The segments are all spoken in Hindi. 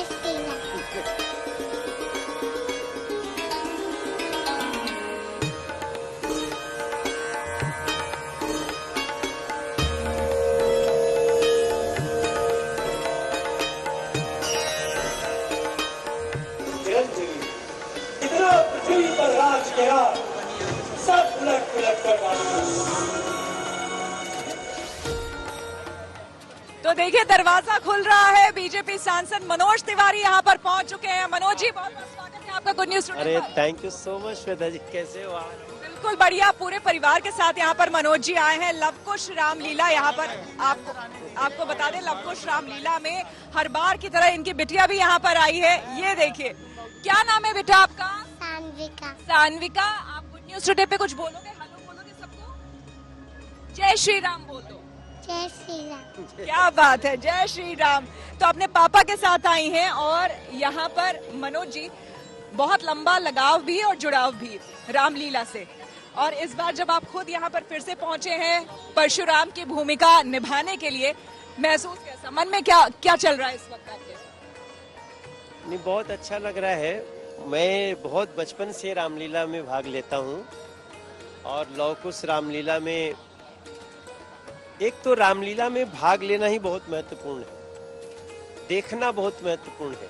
श्री राम। इतना पृथ्वी पर राज किया, सब उलट पुलट कर तो देखिए दरवाजा खुल रहा है। बीजेपी सांसद मनोज तिवारी यहाँ पर पहुंच चुके हैं। मनोज जी, बहुत बहुत स्वागत है आपका गुड न्यूज टुडे अरे पर। Thank you so much Shweta ji, कैसे हो आप? बिल्कुल बढ़िया, पूरे परिवार के साथ यहाँ पर मनोज जी आए हैं। लवकुश रामलीला यहाँ पर आपको बता दें, लवकुश रामलीला में हर बार की तरह इनकी बिटिया भी यहाँ पर आई है। ये देखिए, क्या नाम है बेटा आपका? सान्विका। सान्विका, आप गुड न्यूज टुडे पे कुछ बोलोगे? हेलो बोलोगे सबको? जय श्री राम बोल दो। जय श्री राम। क्या बात है, जय श्री राम। तो अपने पापा के साथ आई हैं और यहाँ पर मनोज जी, बहुत लंबा लगाव भी और जुड़ाव भी रामलीला से। और इस बार जब आप खुद यहाँ पर फिर से पहुंचे हैं परशुराम की भूमिका निभाने के लिए, महसूस कैसा, मन में क्या क्या चल रहा है इस वक्त आपके? नहीं, बहुत अच्छा लग रहा है। मैं बहुत बचपन से रामलीला में भाग लेता हूँ और लवकुश रामलीला में, एक तो रामलीला में भाग लेना ही बहुत महत्वपूर्ण है, देखना बहुत महत्वपूर्ण है,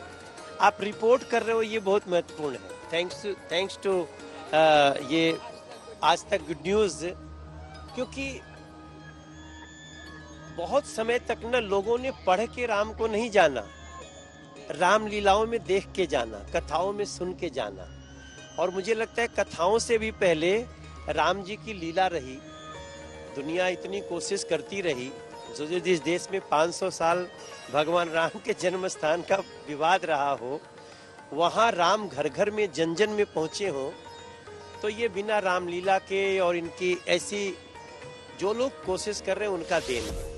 आप रिपोर्ट कर रहे हो ये बहुत महत्वपूर्ण है। थैंक्स टू ये आज तक गुड न्यूज, क्योंकि बहुत समय तक ना लोगों ने पढ़ के राम को नहीं जाना, रामलीलाओं में देख के जाना, कथाओं में सुन के जाना। और मुझे लगता है कथाओं से भी पहले राम जी की लीला रही। दुनिया इतनी कोशिश करती रही, जो जिस देश में 500 साल भगवान राम के जन्म स्थान का विवाद रहा हो, वहाँ राम घर घर में जन जन में पहुंचे हों, तो ये बिना रामलीला के और इनकी ऐसी जो लोग कोशिश कर रहे हैं उनका देन है।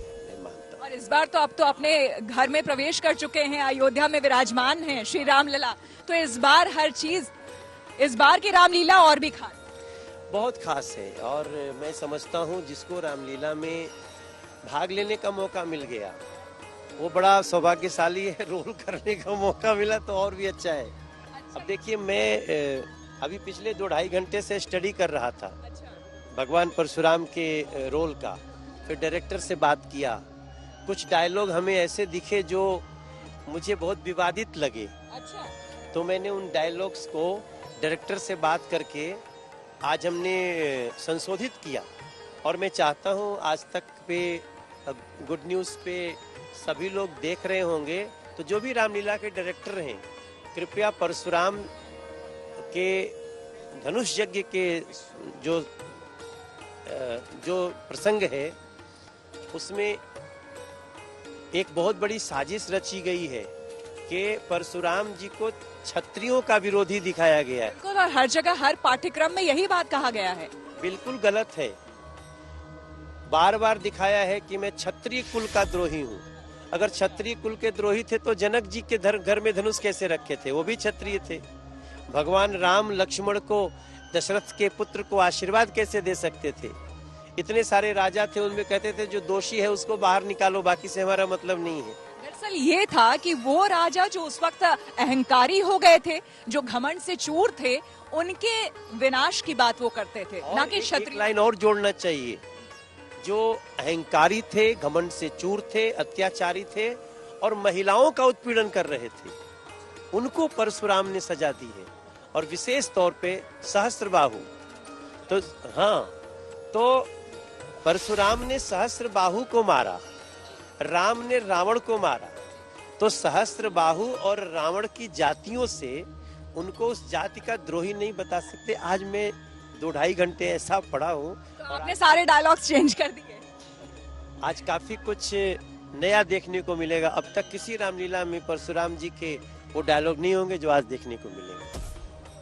और इस बार तो अब तो अपने घर में प्रवेश कर चुके हैं, अयोध्या में विराजमान हैं श्री रामलला। तो इस बार हर चीज, इस बार की रामलीला और भी खास, बहुत खास है। और मैं समझता हूँ जिसको रामलीला में भाग लेने का मौका मिल गया वो बड़ा सौभाग्यशाली है। रोल करने का मौका मिला तो और भी अच्छा है। अब देखिए, मैं अभी पिछले 2-2.5 घंटे से स्टडी कर रहा था भगवान परशुराम के रोल का। फिर डायरेक्टर से बात किया, कुछ डायलॉग हमें ऐसे दिखे जो मुझे बहुत विवादित लगे। तो मैंने उन डायलॉग्स को डायरेक्टर से बात करके आज हमने संशोधित किया। और मैं चाहता हूँ आज तक पे गुड न्यूज़ पे सभी लोग देख रहे होंगे, तो जो भी रामलीला के डायरेक्टर हैं, कृपया परशुराम के धनुष यज्ञ के जो प्रसंग है उसमें एक बहुत बड़ी साजिश रची गई है कि परशुराम जी को क्षत्रियों का विरोधी दिखाया गया है। बिल्कुल, और हर जगह हर पाठ्यक्रम में यही बात कहा गया है। बिल्कुल गलत है। बार बार दिखाया है कि मैं क्षत्रिय कुल का द्रोही हूँ। अगर क्षत्रिय कुल के द्रोही थे तो जनक जी के घर में धनुष कैसे रखे थे? वो भी क्षत्रिय थे। भगवान राम लक्ष्मण को, दशरथ के पुत्र को आशीर्वाद कैसे दे सकते थे? इतने सारे राजा थे, उनमें कहते थे जो दोषी है उसको बाहर निकालो, बाकी से हमारा मतलब नहीं है। दरअसल ये था कि वो राजा जो उस वक्त अहंकारी हो गए थे, जो घमंड से चूर थे, उनके विनाश की बात वो करते थे, ना कि क्षत्रिय। लाइन और जोड़ना चाहिए, जो अहंकारी थे, घमंड से चूर थे, अत्याचारी थे और महिलाओं का उत्पीड़न कर रहे थे, उनको परशुराम ने सजा दी है। और विशेष तौर पे सहस्त्रबाहु, तो हाँ, तो परशुराम ने सहस्त्रबाहु को मारा, राम ने रावण को मारा। तो सहस्त्रबाहु और रावण की जातियों से उनको उस जाति का द्रोही नहीं बता सकते। आज मैं 2-2.5 घंटे ऐसा पढ़ा हूँ तो आपने सारे डायलॉग्स चेंज कर दिए। आज काफी कुछ नया देखने को मिलेगा। अब तक किसी रामलीला में परशुराम जी के वो डायलॉग नहीं होंगे जो आज देखने को मिलेंगे।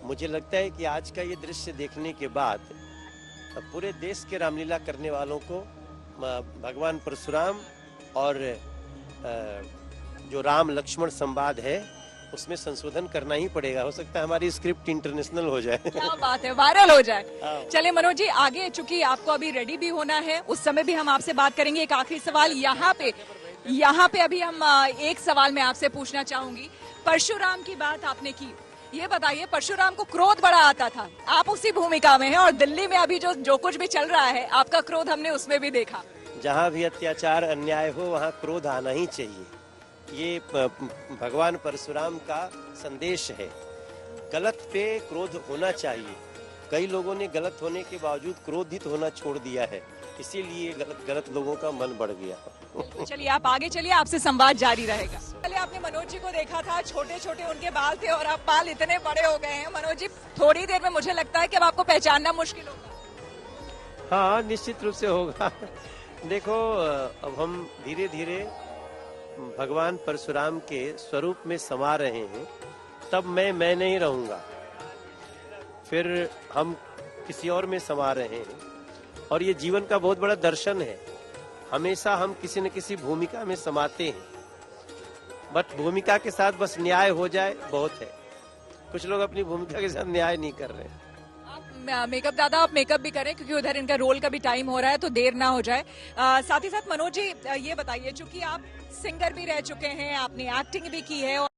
मुझे लगता है कि आज का ये दृश्य देखने के बाद पूरे देश के रामलीला करने वालों को भगवान परशुराम और जो राम लक्ष्मण संवाद है उसमें संशोधन करना ही पड़ेगा। हो सकता है हमारी स्क्रिप्ट इंटरनेशनल हो जाए। क्या बात है, वायरल हो जाए। चलिए मनोज जी, आगे चूंकि आपको अभी रेडी भी होना है, उस समय भी हम आपसे बात करेंगे। एक आखिरी सवाल, यहाँ पे यहाँ पे अभी हम एक सवाल मैं आपसे पूछना चाहूंगी। परशुराम की बात आपने की, ये बताइए परशुराम को क्रोध बड़ा आता था, आप उसी भूमिका में हैं और दिल्ली में अभी जो कुछ भी चल रहा है आपका क्रोध हमने उसमें भी देखा। जहाँ भी अत्याचार अन्याय हो वहाँ क्रोध आना ही चाहिए, ये भगवान परशुराम का संदेश है। गलत पे क्रोध होना चाहिए। कई लोगों ने गलत होने के बावजूद क्रोधित होना छोड़ दिया है, इसीलिए गलत लोगों का मन बढ़ गया। चलिए आप आगे चलिए, आपसे संवाद जारी रहेगा। पहले आपने मनोज जी को देखा था, छोटे छोटे उनके बाल थे और अब बाल इतने बड़े हो गए हैं। मनोज जी थोड़ी देर में मुझे लगता है कि अब आपको पहचानना मुश्किल होगा। हाँ, निश्चित रूप से होगा। देखो, अब हम धीरे धीरे भगवान परशुराम के स्वरूप में समा रहे हैं। तब मैं नहीं रहूंगा, फिर हम किसी और में समा रहे हैं। और ये जीवन का बहुत बड़ा दर्शन है, हमेशा हम किसी न किसी भूमिका में समाते हैं। बट भूमिका के साथ बस न्याय हो जाए बहुत है। कुछ लोग अपनी भूमिका के साथ न्याय नहीं कर रहे हैं। मेकअप दादा, आप मेकअप भी करें क्योंकि उधर इनका रोल का भी टाइम हो रहा है, तो देर ना हो जाए। साथ ही साथ मनोज जी ये बताइए, चूंकि आप सिंगर भी रह चुके हैं, आपने एक्टिंग भी की है और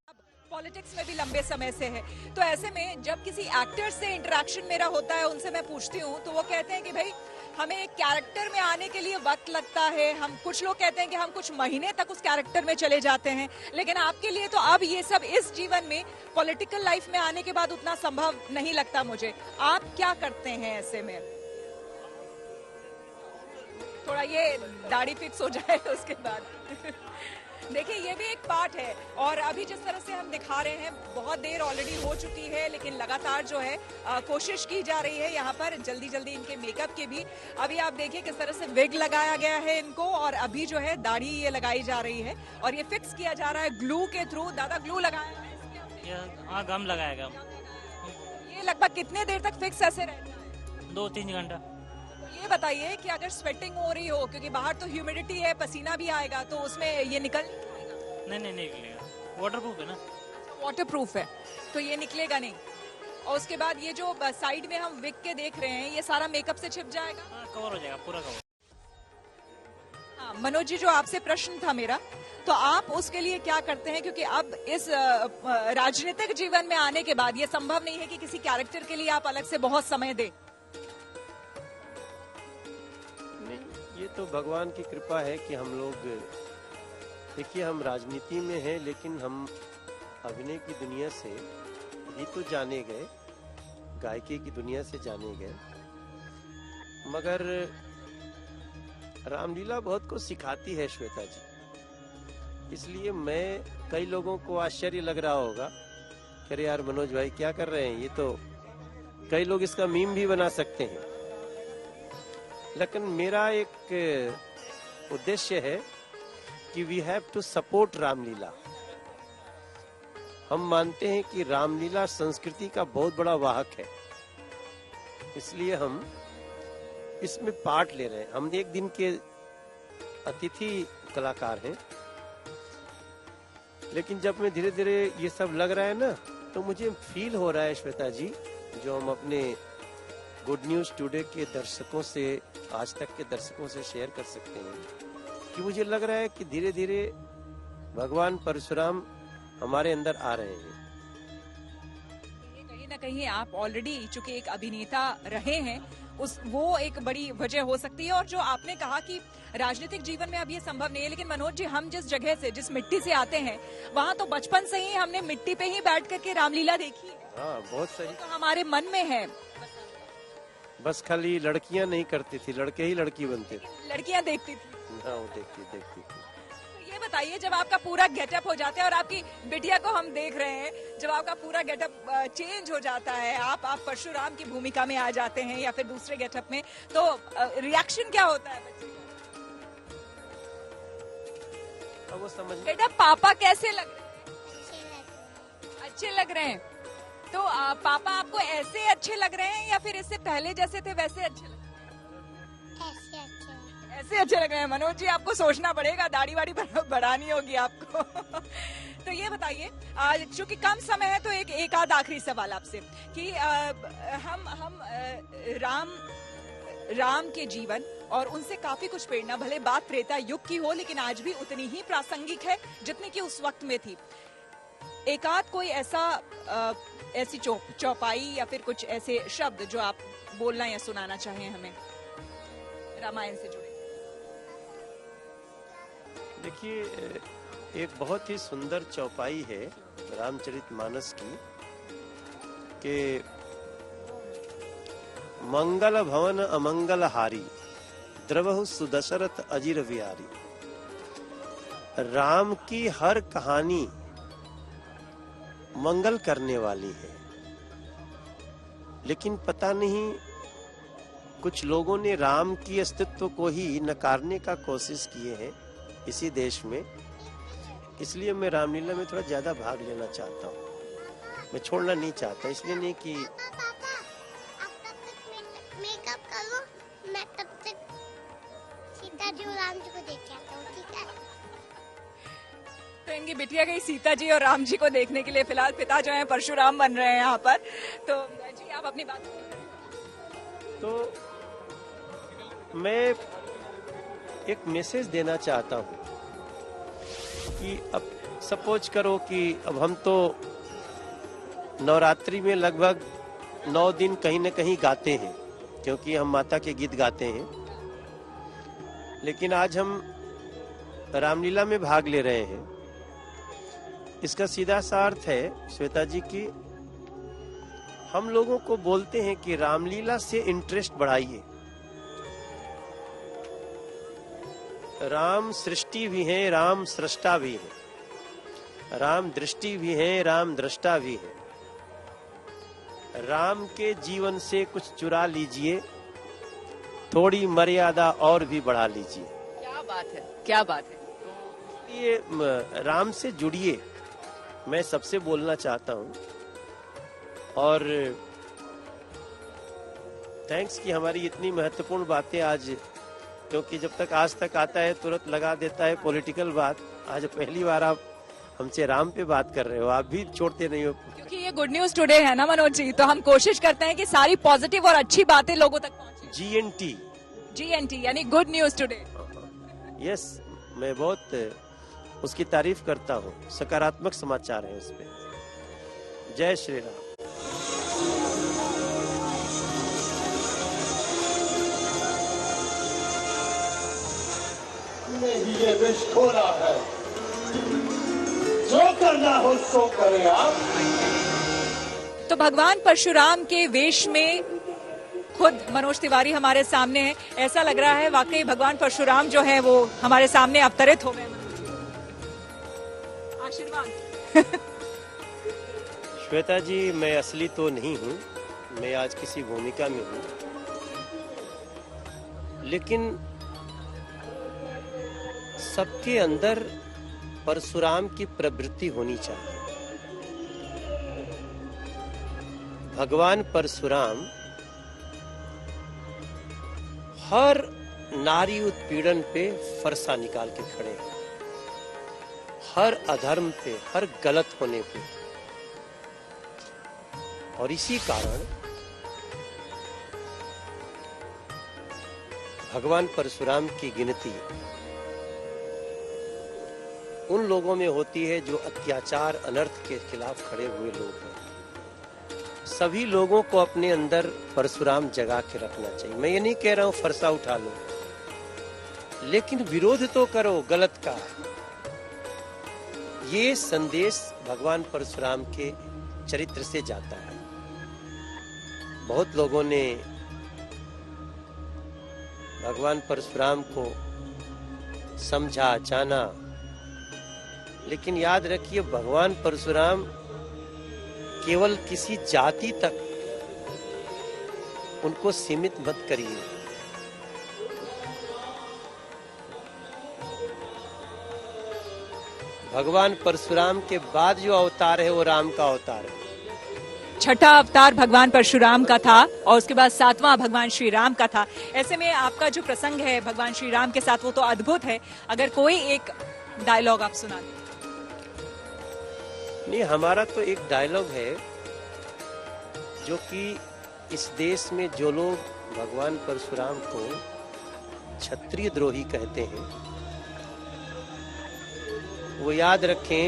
पॉलिटिक्स में भी लंबे समय से है, तो ऐसे में जब किसी एक्टर से इंटरेक्शन मेरा होता है, उनसे मैं पूछती हूँ तो वो कहते हैं कि भाई हमें एक कैरेक्टर में आने के लिए वक्त लगता है। हम कुछ लोग कहते हैं कि हम कुछ महीने तक उस कैरेक्टर में चले जाते हैं, लेकिन आपके लिए तो अब ये सब इस जीवन में पॉलिटिकल लाइफ में आने के बाद उतना संभव नहीं लगता मुझे। आप क्या करते हैं ऐसे में? थोड़ा ये दाढ़ी फिक्स हो जाए उसके बाद। देखिए ये भी एक पार्ट है, और अभी जिस तरह से हम दिखा रहे हैं बहुत देर ऑलरेडी हो चुकी है, लेकिन लगातार जो है कोशिश की जा रही है यहाँ पर जल्दी जल्दी इनके मेकअप के भी। अभी आप देखिए किस तरह से विग लगाया गया है इनको, और अभी जो है दाढ़ी ये लगाई जा रही है और ये फिक्स किया जा रहा है ग्लू के थ्रू। दादा ग्लू लगाया है? हाँ, गम लगाया गम। ये लगभग कितने देर तक फिक्स ऐसे रहता है? 2-3 घंटा। ये बताइए कि अगर स्वेटिंग हो रही हो, क्योंकि बाहर तो ह्यूमिडिटी है, पसीना भी आएगा, तो उसमें ये निकल नहीं निकलेगा, वाटरप्रूफ है ना। वाटरप्रूफ है तो ये निकलेगा नहीं। और उसके बाद ये जो साइड में हम विग के देख रहे हैं, ये सारा मेकअप से छिप जाएगा? हाँ, कवर हो जाएगा, पूरा कवर। हाँ मनोज जी, जो आपसे प्रश्न था मेरा, तो आप उसके लिए क्या करते हैं? क्योंकि अब इस राजनीतिक जीवन में आने के बाद ये संभव नहीं है कि किसी कैरेक्टर के लिए आप अलग से बहुत समय दें। ये तो भगवान की कृपा है कि हम लोग, देखिए हम राजनीति में हैं, लेकिन हम अभिनय की दुनिया से ही तो जाने गए, गायकी की दुनिया से जाने गए। मगर रामलीला बहुत कुछ सिखाती है श्वेता जी, इसलिए मैं, कई लोगों को आश्चर्य लग रहा होगा कि अरे यार मनोज भाई क्या कर रहे हैं, ये तो कई लोग इसका मीम भी बना सकते हैं। लेकिन मेरा एक उद्देश्य है कि we have to support Ramlila. हम मानते हैं कि रामलीला संस्कृति का बहुत बड़ा वाहक है, इसलिए हम इसमें पार्ट ले रहे हैं। हम एक दिन के अतिथि कलाकार हैं, लेकिन जब मैं धीरे धीरे ये सब लग रहा है ना, तो मुझे फील हो रहा है श्वेता जी, जो हम अपने गुड न्यूज टुडे के दर्शकों से, आज तक के दर्शकों से शेयर कर सकते हैं कि मुझे लग रहा है कि धीरे धीरे भगवान परशुराम हमारे अंदर आ रहे हैं। कहीं ना कहीं आप ऑलरेडी चूंकि एक अभिनेता रहे हैं, वो एक बड़ी वजह हो सकती है। और जो आपने कहा कि राजनीतिक जीवन में अब ये संभव नहीं है, लेकिन मनोज जी हम जिस जगह से, जिस मिट्टी से आते हैं, वहाँ तो बचपन से ही हमने मिट्टी पे ही बैठ करके रामलीला देखी है। हाँ, बहुत सही। तो हमारे मन में है। बस खाली लड़कियां नहीं करती थी, लड़के ही लड़की बनते थे। लड़कियां देखती थी। हाँ, वो देखती थी। तो ये बताइए, जब आपका पूरा गेटअप हो जाता है, और आपकी बिटिया को हम देख रहे हैं, जब आपका पूरा गेटअप चेंज हो जाता है, आप परशुराम की भूमिका में आ जाते हैं या फिर दूसरे गेटअप में, तो रिएक्शन क्या होता है बच्चे का? अब वो समझ, बेटा पापा कैसे लग रहे अच्छे लगते हैं। अच्छे लग रहे हैं? तो पापा आपको ऐसे अच्छे लग रहे हैं या फिर इससे पहले जैसे थे वैसे अच्छे लग रहे हैं? ऐसे अच्छे। ऐसे अच्छे लग रहे हैं। मनोज जी आपको सोचना पड़ेगा, दाढ़ी वाड़ी बढ़ानी होगी आपको। तो ये बताइए, चूंकि कम समय है तो एक आध आखिरी सवाल आपसे कि हम राम के जीवन और उनसे काफी कुछ प्रेरणा, भले बात त्रेता युग की हो लेकिन आज भी उतनी ही प्रासंगिक है जितनी कि उस वक्त में थी। एकाध कोई ऐसी चौपाई या फिर कुछ ऐसे शब्द जो आप बोलना या सुनाना चाहें हमें रामायण से जुड़े। देखिए, एक बहुत ही सुंदर चौपाई है रामचरितमानस की कि मंगल भवन अमंगल हारी द्रवहु सुदशरथ अजिर विहारी। राम की हर कहानी मंगल करने वाली है, लेकिन पता नहीं कुछ लोगों ने राम की अस्तित्व को ही नकारने का कोशिश किए हैं इसी देश में। इसलिए मैं रामलीला में थोड़ा ज्यादा भाग लेना चाहता हूँ, मैं छोड़ना नहीं चाहता। इसलिए नहीं कि मेकअप करो, मैं तब तक सीता जी और राम जी को देख के आता हूँ, ठीक है? तो इनकी बिटिया गई सीता जी और राम जी को देखने के लिए। फिलहाल पिता जो है परशुराम बन रहे हैं यहाँ पर। तो जी आप अपनी बात। तो मैं एक मैसेज देना चाहता हूँ कि अब सपोज करो कि अब हम तो नवरात्रि में लगभग 9 दिन कहीं न कहीं गाते हैं, क्योंकि हम माता के गीत गाते हैं। लेकिन आज हम रामलीला में भाग ले रहे हैं। इसका सीधा सा अर्थ है श्वेता जी की हम लोगों को बोलते हैं कि रामलीला से इंटरेस्ट बढ़ाइए। राम सृष्टि भी है, राम सृष्टा भी है, राम दृष्टि भी है, राम दृष्टा भी है। राम के जीवन से कुछ चुरा लीजिए, थोड़ी मर्यादा और भी बढ़ा लीजिए। क्या बात है, क्या बात है। ये राम से जुड़िए, मैं सबसे बोलना चाहता हूँ। और थैंक्स कि हमारी इतनी महत्वपूर्ण बातें आज, क्योंकि जब तक आज तक आता है तुरंत लगा देता है पॉलिटिकल बात। आज पहली बार आप हमसे राम पे बात कर रहे हो, आप भी छोड़ते नहीं हो। क्योंकि ये गुड न्यूज टुडे है ना मनोज जी, तो हम कोशिश करते हैं कि सारी पॉजिटिव और अच्छी बातें लोगों तक पहुंचे। GNT यानी गुड न्यूज टुडे। यस, मैं बहुत उसकी तारीफ करता हूँ। सकारात्मक समाचार है उसमें। जय श्री राम। ये विष खोला है, जो करना हो सो करें आप। तो भगवान परशुराम के वेश में खुद मनोज तिवारी हमारे सामने है। ऐसा लग रहा है वाकई भगवान परशुराम जो है वो हमारे सामने अवतरित हो गए। आशीर्वाद। श्वेता जी, मैं असली तो नहीं हूँ, मैं आज किसी भूमिका में हूँ, लेकिन सबके अंदर परशुराम की प्रवृत्ति होनी चाहिए। भगवान परशुराम हर नारी उत्पीड़न पे फरसा निकाल के खड़े हैं, हर अधर्म पे, हर गलत होने पे। और इसी कारण भगवान परशुराम की गिनती उन लोगों में होती है जो अत्याचार अनर्थ के खिलाफ खड़े हुए लोग हैं। सभी लोगों को अपने अंदर परशुराम जगा के रखना चाहिए। मैं ये नहीं कह रहा हूं फरसा उठा लो, लेकिन विरोध तो करो गलत का। ये संदेश भगवान परशुराम के चरित्र से जाता है। बहुत लोगों ने भगवान परशुराम को समझा, जाना, लेकिन याद रखिए भगवान परशुराम केवल किसी जाति तक उनको सीमित मत करिए। भगवान परशुराम के बाद जो अवतार है वो राम का अवतार है। छठा अवतार भगवान परशुराम का था और उसके बाद 7वां भगवान श्री राम का था। ऐसे में आपका जो प्रसंग है भगवान श्री राम के साथ वो तो अद्भुत है। अगर कोई एक डायलॉग आप सुना दें। नहीं, हमारा तो एक डायलॉग है जो कि इस देश में जो लोग भगवान परशुराम को क्षत्रिय द्रोही कहते हैं, वो याद रखें।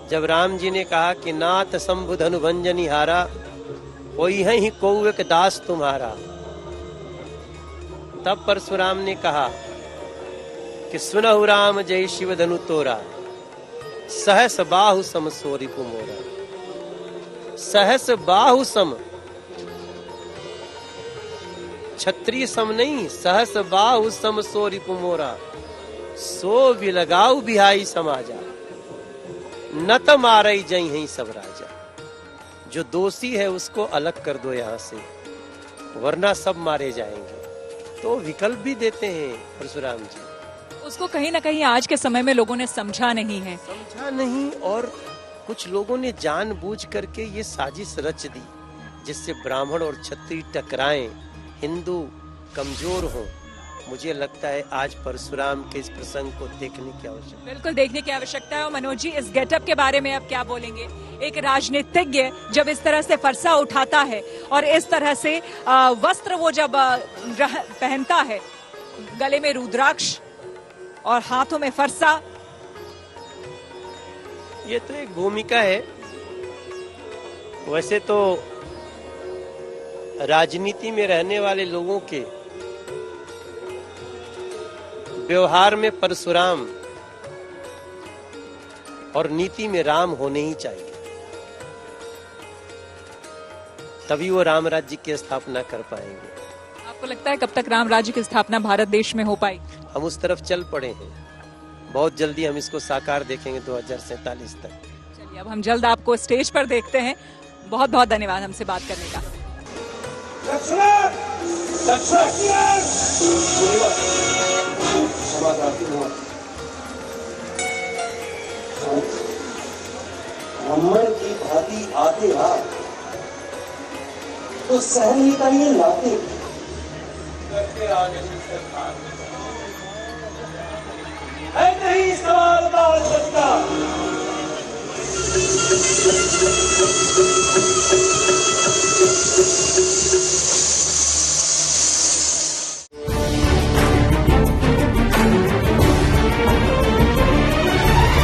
जब राम जी ने कहा कि नाथ शंभु धनु भंजनी हारा, होई है ही कौ एक दास तुम्हारा, तब परशुराम ने कहा कि सुनहु राम जय शिव धनु तोरा, सहस बाहु सम सोरी कुमोरा। सहस बाहु सम, क्षत्रिय सम नहीं, सहस बाहु सम सोरी कुमोरा, सो विलगाऊ बिहाई समाजा, न त मारई जई है सब राजा। जो दोषी है उसको अलग कर दो यहाँ से, वरना सब मारे जाएंगे। तो विकल्प भी देते हैं परशुराम जी। उसको कहीं ना कहीं आज के समय में लोगों ने समझा नहीं है। समझा नहीं, और कुछ लोगों ने जानबूझ करके ये साजिश रच दी जिससे ब्राह्मण और क्षत्रिय टकराएं, हिंदू कमजोर हों। मुझे लगता है आज परशुराम के इस प्रसंग को देखने की आवश्यकता है। बिल्कुल देखने की आवश्यकता है। और मनोज जी, इस गेटअप के बारे में आप क्या बोलेंगे? एक राजनीतिज्ञ जब इस तरह से फरसा उठाता है और इस तरह से वस्त्र वो जब पहनता है, गले में रुद्राक्ष और हाथों में फरसा, ये तो एक भूमिका है। वैसे तो राजनीति में रहने वाले लोगों के व्यवहार में परशुराम और नीति में राम होने ही चाहिए, तभी वो राम राज्य की स्थापना कर पाएंगे। आपको लगता है कब तक राम राज्य की स्थापना भारत देश में हो पाई? हम उस तरफ चल पड़े हैं, बहुत जल्दी हम इसको साकार देखेंगे 2047 तक। चलिए, अब हम जल्द आपको स्टेज पर देखते हैं। बहुत बहुत धन्यवाद हमसे बात करने का। ब्राह्मण की भांति आते आप तो सहनी का ये लाते नहीं सवाल